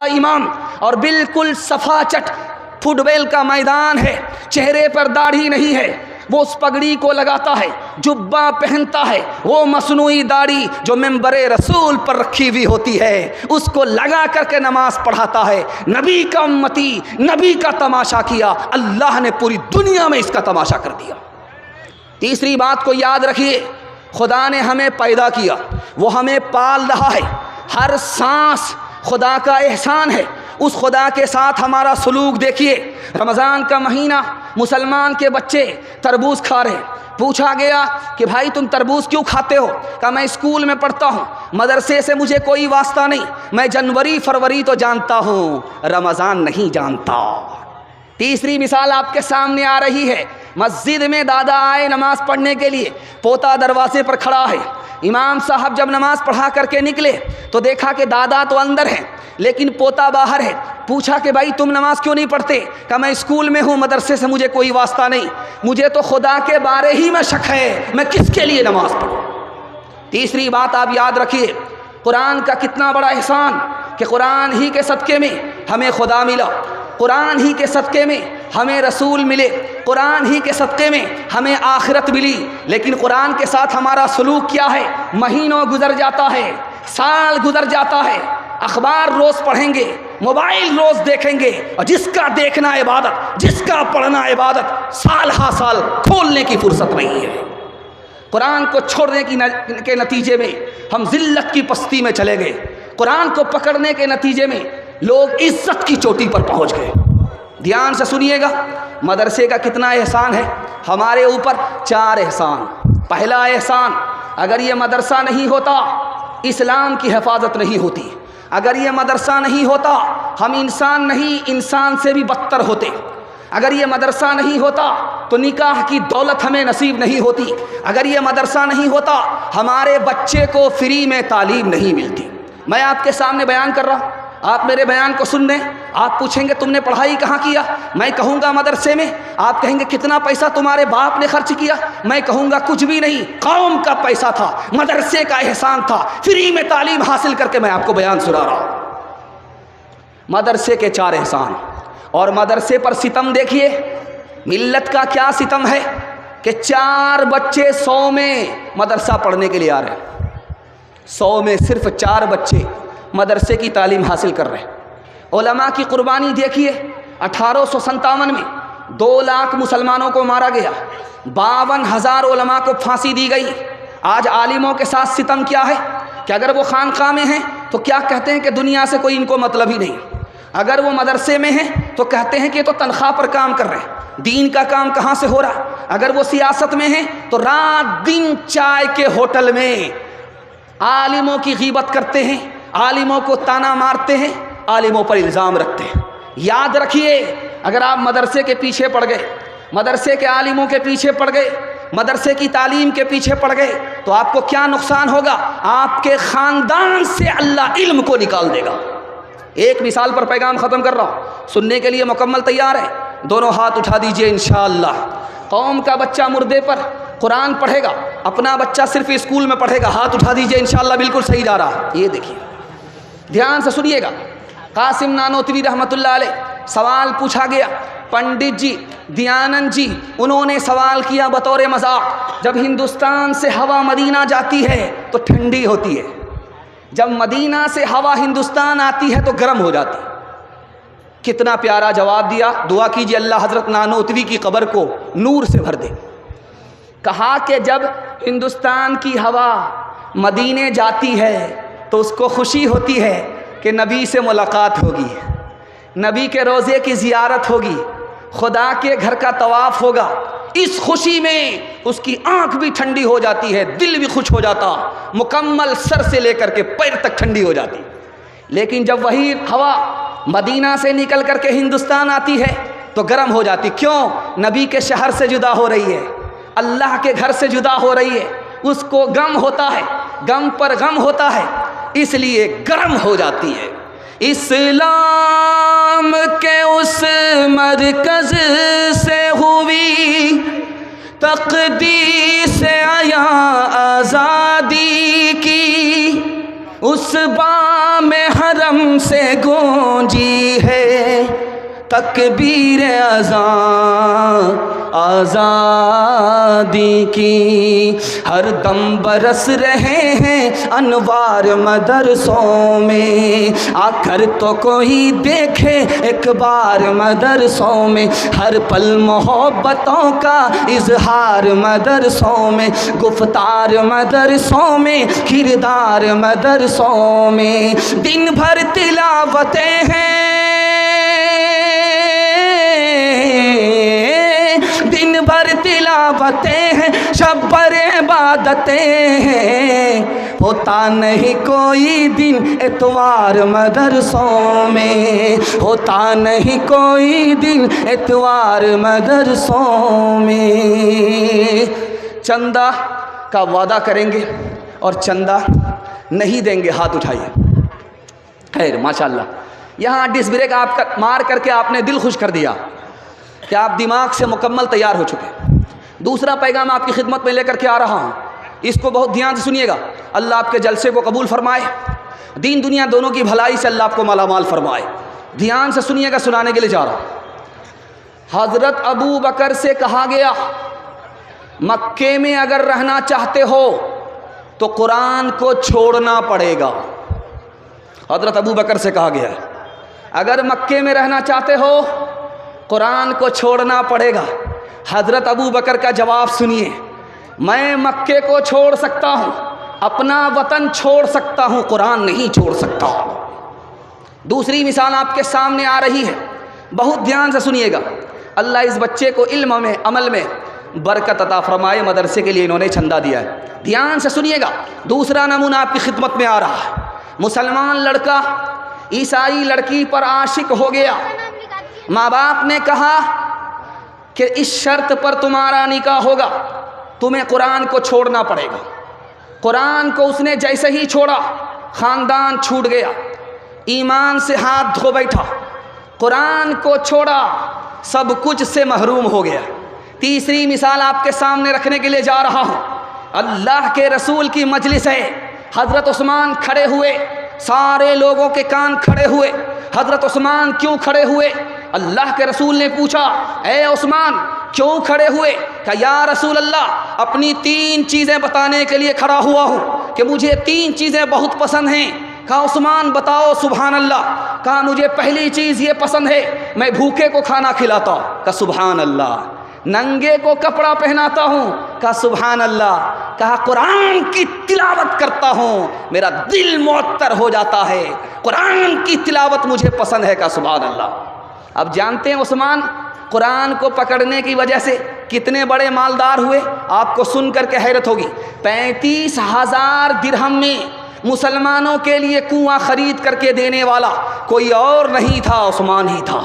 امام اور بالکل صفا چٹ فٹ بال کا میدان ہے، چہرے پر داڑھی نہیں ہے، وہ اس پگڑی کو لگاتا ہے، جبہ پہنتا ہے، وہ مصنوعی داڑھی جو ممبر رسول پر رکھی ہوئی ہوتی ہے اس کو لگا کر کے نماز پڑھاتا ہے۔ نبی کا امتی، نبی کا تماشا کیا، اللہ نے پوری دنیا میں اس کا تماشا کر دیا۔ تیسری بات کو یاد رکھیے، خدا نے ہمیں پیدا کیا، وہ ہمیں پال رہا ہے، ہر سانس خدا کا احسان ہے۔ اس خدا کے ساتھ ہمارا سلوک دیکھیے۔ رمضان کا مہینہ، مسلمان کے بچے تربوز کھا رہے، پوچھا گیا کہ بھائی تم تربوز کیوں کھاتے ہو؟ کہا میں اسکول میں پڑھتا ہوں، مدرسے سے مجھے کوئی واسطہ نہیں، میں جنوری فروری تو جانتا ہوں، رمضان نہیں جانتا۔ تیسری مثال آپ کے سامنے آ رہی ہے، مسجد میں دادا آئے نماز پڑھنے کے لیے، پوتا دروازے پر کھڑا ہے۔ امام صاحب جب نماز پڑھا کر کے نکلے تو دیکھا کہ دادا تو اندر ہے لیکن پوتا باہر ہے۔ پوچھا کہ بھائی تم نماز کیوں نہیں پڑھتے؟ کہا میں اسکول میں ہوں، مدرسے سے مجھے کوئی واسطہ نہیں، مجھے تو خدا کے بارے ہی میں شک ہے، میں کس کے لیے نماز پڑھوں؟ تیسری بات آپ یاد رکھیے، قرآن کا کتنا بڑا احسان کہ قرآن ہی کے صدقے میں ہمیں خدا ملا، قرآن ہی کے صدقے میں ہمیں رسول ملے، قرآن ہی کے صدقے میں ہمیں آخرت ملی۔ لیکن قرآن کے ساتھ ہمارا سلوک کیا ہے؟ مہینوں گزر جاتا ہے، سال گزر جاتا ہے، اخبار روز پڑھیں گے، موبائل روز دیکھیں گے، اور جس کا دیکھنا عبادت، جس کا پڑھنا عبادت، سال ہا سال کھولنے کی فرصت نہیں ہے۔ قرآن کو چھوڑنے کے نتیجے میں ہم ذلت کی پستی میں چلے گئے، قرآن کو پکڑنے کے نتیجے میں لوگ عزت کی چوٹی پر پہنچ گئے۔ دھیان سے سنیے گا، مدرسے کا کتنا احسان ہے ہمارے اوپر؟ 4 احسان۔ پہلا احسان، اگر یہ مدرسہ نہیں ہوتا اسلام کی حفاظت نہیں ہوتی، اگر یہ مدرسہ نہیں ہوتا ہم انسان نہیں، انسان سے بھی بدتر ہوتے، اگر یہ مدرسہ نہیں ہوتا تو نکاح کی دولت ہمیں نصیب نہیں ہوتی، اگر یہ مدرسہ نہیں ہوتا ہمارے بچے کو فری میں تعلیم نہیں ملتی۔ میں آپ کے سامنے بیان کر رہا ہوں، آپ میرے بیان کو سن رہے ہیں، آپ پوچھیں گے تم نے پڑھائی کہاں کیا؟ میں کہوں گا مدرسے میں۔ آپ کہیں گے کتنا پیسہ تمہارے باپ نے خرچ کیا؟ میں کہوں گا کچھ بھی نہیں، قوم کا پیسہ تھا، مدرسے کا احسان تھا، فری میں تعلیم حاصل کر کے میں آپ کو بیان سنا رہا ہوں۔ مدرسے کے 4 احسان، اور مدرسے پر ستم دیکھیے، ملت کا کیا ستم ہے کہ 4 بچے 100 میں مدرسہ پڑھنے کے لیے آ رہے ہیں، 100 میں صرف 4 بچے مدرسے کی تعلیم حاصل کر رہے ہیں۔ علماء کی قربانی دیکھیے، 1857 میں 2 لاکھ مسلمانوں کو مارا گیا، 52,000 علماء کو پھانسی دی گئی۔ آج عالموں کے ساتھ ستم کیا ہے کہ اگر وہ خانقاہ میں ہیں تو کیا کہتے ہیں کہ دنیا سے کوئی ان کو مطلب ہی نہیں، اگر وہ مدرسے میں ہیں تو کہتے ہیں کہ یہ تو تنخواہ پر کام کر رہے ہیں، دین کا کام کہاں سے ہو رہا، اگر وہ سیاست میں ہیں تو رات دن چائے کے ہوٹل میں عالموں کی غیبت کرتے ہیں، عالموں کو تانا مارتے ہیں، عالموں پر الزام رکھتے ہیں۔ یاد رکھیے، اگر آپ مدرسے کے پیچھے پڑ گئے، مدرسے کے عالموں کے پیچھے پڑ گئے، مدرسے کی تعلیم کے پیچھے پڑ گئے تو آپ کو کیا نقصان ہوگا؟ آپ کے خاندان سے اللہ علم کو نکال دے گا۔ ایک مثال پر پیغام ختم کر رہا ہوں، سننے کے لیے مکمل تیار ہے؟ دونوں ہاتھ اٹھا دیجئے انشاءاللہ۔ قوم کا بچہ مردے پر قرآن پڑھے گا، اپنا بچہ صرف اسکول میں پڑھے گا، ہاتھ اٹھا دیجئے انشاءاللہ، بالکل صحیح جا رہا۔ یہ دیکھیے، دھیان سے سنیے گا، قاسم نانوتوی رحمۃ اللہ علیہ، سوال پوچھا گیا، پنڈت جی دیانند جی انہوں نے سوال کیا بطور مذاق، جب ہندوستان سے ہوا مدینہ جاتی ہے تو ٹھنڈی ہوتی ہے، جب مدینہ سے ہوا ہندوستان آتی ہے تو گرم ہو جاتی ہے۔ کتنا پیارا جواب دیا، دعا کیجئے اللہ حضرت نانوتوی کی قبر کو نور سے بھر دے۔ کہا کہ جب ہندوستان کی ہوا مدینے جاتی ہے تو اس کو خوشی ہوتی ہے کہ نبی سے ملاقات ہوگی، نبی کے روضے کی زیارت ہوگی، خدا کے گھر کا طواف ہوگا، اس خوشی میں اس کی آنکھ بھی ٹھنڈی ہو جاتی ہے، دل بھی خوش ہو جاتا، مکمل سر سے لے کر کے پیر تک ٹھنڈی ہو جاتی۔ لیکن جب وہی ہوا مدینہ سے نکل کر کے ہندوستان آتی ہے تو گرم ہو جاتی۔ کیوں؟ نبی کے شہر سے جدا ہو رہی ہے، اللہ کے گھر سے جدا ہو رہی ہے، اس کو غم ہوتا ہے، غم پر غم ہوتا ہے، اس لیے گرم ہو جاتی ہے۔ اسلام کے اس مرکز سے ہوئی تقدیس آیا آزادی کی، اس بام حرم حرم سے گونجی ہے تکبیر اذان آزادی کی، ہر دم برس رہے ہیں انوار مدرسوں میں، آ کر تو کوئی دیکھے ایک بار مدرسوں میں، ہر پل محبتوں کا اظہار مدرسوں میں، گفتار مدرسوں میں، کردار مدرسوں میں، دن بھر تلاوتیں ہیں، دن بھر تلاوتیں ہیں، شب بھر عبادتیں ہیں، ہوتا نہیں کوئی دن اتوار مدرسوں میں، ہوتا نہیں کوئی دن اتوار مدرسوں میں۔ چندہ کا وعدہ کریں گے اور چندہ نہیں دیں گے، ہاتھ اٹھائیے۔ خیر ماشاءاللہ، یہاں ڈس بریک آپ کا مار کر کے آپ نے دل خوش کر دیا کہ آپ دماغ سے مکمل تیار ہو چکے۔ دوسرا پیغام آپ کی خدمت میں لے کر کے آ رہا ہوں، اس کو بہت دھیان سے سنیے گا۔ اللہ آپ کے جلسے کو قبول فرمائے، دین دنیا دونوں کی بھلائی سے اللہ آپ کو مالا مال فرمائے۔ دھیان سے سنیے گا، سنانے کے لیے جا رہا ہوں۔ حضرت ابو بکر سے کہا گیا مکے میں اگر رہنا چاہتے ہو تو قرآن کو چھوڑنا پڑے گا۔ حضرت ابو بکر سے کہا گیا اگر مکے میں رہنا چاہتے ہو قرآن کو چھوڑنا پڑے گا۔ حضرت ابو بکر کا جواب سنیے، میں مکے کو چھوڑ سکتا ہوں، اپنا وطن چھوڑ سکتا ہوں، قرآن نہیں چھوڑ سکتا۔ دوسری مثال آپ کے سامنے آ رہی ہے، بہت دھیان سے سنیے گا۔ اللہ اس بچے کو علم میں، عمل میں برکت عطا فرمائے۔ مدرسے کے لیے انہوں نے چندہ دیا ہے، دھیان سے سنیے گا۔ دوسرا نمونہ آپ کی خدمت میں آ رہا ہے، مسلمان لڑکا عیسائی لڑکی پر عاشق ہو گیا، ماں باپ نے کہا کہ اس شرط پر تمہارا نکاح ہوگا، تمہیں قرآن کو چھوڑنا پڑے گا۔ قرآن کو اس نے جیسے ہی چھوڑا خاندان چھوٹ گیا، ایمان سے ہاتھ دھو بیٹھا، قرآن کو چھوڑا، سب کچھ سے محروم ہو گیا۔ تیسری مثال آپ کے سامنے رکھنے کے لیے جا رہا ہوں، اللہ کے رسول کی مجلس ہے، حضرت عثمان کھڑے ہوئے، سارے لوگوں کے کان کھڑے ہوئے۔ حضرت عثمان کیوں کھڑے ہوئے؟ اللہ کے رسول نے پوچھا اے عثمان کیوں کھڑے ہوئے؟ کہ یا رسول اللہ اپنی 3 چیزیں بتانے کے لیے کھڑا ہوا ہوں کہ مجھے 3 چیزیں بہت پسند ہیں۔ کہا عثمان بتاؤ، سبحان اللہ۔ کہا مجھے پہلی چیز یہ پسند ہے میں بھوکے کو کھانا کھلاتا ہوں، کہا سبحان اللہ۔ ننگے کو کپڑا پہناتا ہوں، کہا سبحان اللہ۔ کہا قرآن کی تلاوت کرتا ہوں، میرا دل معطر ہو جاتا ہے، قرآن کی تلاوت مجھے پسند ہے، کہا سبحان اللہ۔ اب جانتے ہیں عثمان قرآن کو پکڑنے کی وجہ سے کتنے بڑے مالدار ہوئے؟ آپ کو سن کر کے حیرت ہوگی، 35,000 درہم میں مسلمانوں کے لیے کنواں خرید کر کے دینے والا کوئی اور نہیں تھا، عثمان ہی تھا۔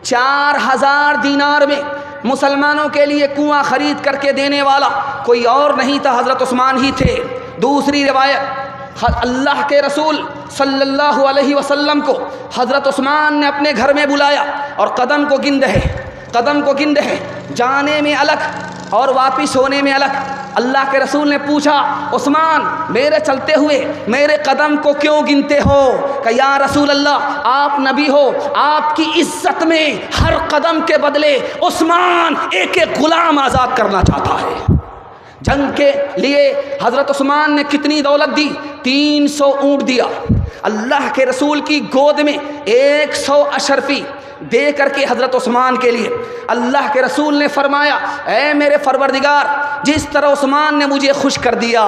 4,000 دینار میں مسلمانوں کے لیے کنواں خرید کر کے دینے والا کوئی اور نہیں تھا، حضرت عثمان ہی تھے۔ دوسری روایت، اللہ کے رسول صلی اللہ علیہ وسلم کو حضرت عثمان نے اپنے گھر میں بلایا اور قدم کو گن رہے، جانے میں الگ اور واپس ہونے میں الگ۔ اللہ کے رسول نے پوچھا عثمان میرے چلتے ہوئے میرے قدم کو کیوں گنتے ہو؟ کہ یا رسول اللہ آپ نبی ہو، آپ کی عزت میں ہر قدم کے بدلے عثمان ایک ایک غلام آزاد کرنا چاہتا ہے۔ جنگ کے لیے حضرت عثمان نے کتنی دولت دی؟ 300 اونٹ دیا۔ اللہ کے رسول کی گود میں 100 اشرفی دے کر کے حضرت عثمان کے لیے اللہ کے رسول نے فرمایا اے میرے پروردگار، جس طرح عثمان نے مجھے خوش کر دیا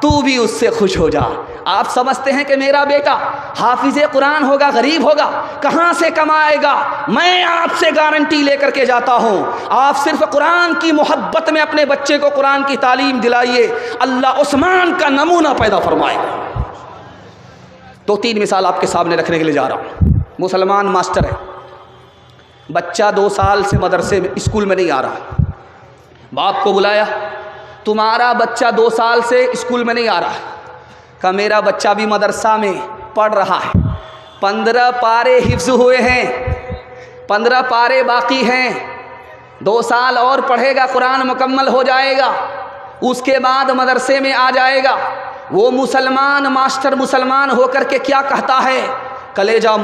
تو بھی اس سے خوش ہو جا۔ آپ سمجھتے ہیں کہ میرا بیٹا حافظ قرآن ہوگا، غریب ہوگا، کہاں سے کمائے گا؟ میں آپ سے گارنٹی لے کر کے جاتا ہوں، آپ صرف قرآن کی محبت میں اپنے بچے کو قرآن کی تعلیم دلائیے، اللہ عثمان کا نمونہ پیدا فرمائے گا۔ 2-3 مثال آپ کے سامنے رکھنے کے لیے جا رہا ہوں۔ مسلمان ماسٹر ہے، بچہ 2 سال سے مدرسے میں اسکول میں نہیں آ رہا، باپ کو بلایا تمہارا بچہ 2 سال سے اسکول میں نہیں آ رہا، کہ میرا بچہ بھی مدرسہ میں پڑھ رہا ہے، 15 پارے حفظ ہوئے ہیں، 15 پارے باقی ہیں، 2 سال اور پڑھے گا قرآن مکمل ہو جائے گا، اس کے بعد مدرسے میں آ جائے گا۔ وہ مسلمان ماسٹر مسلمان ہو کر کے کیا کہتا ہے؟ کلیجہ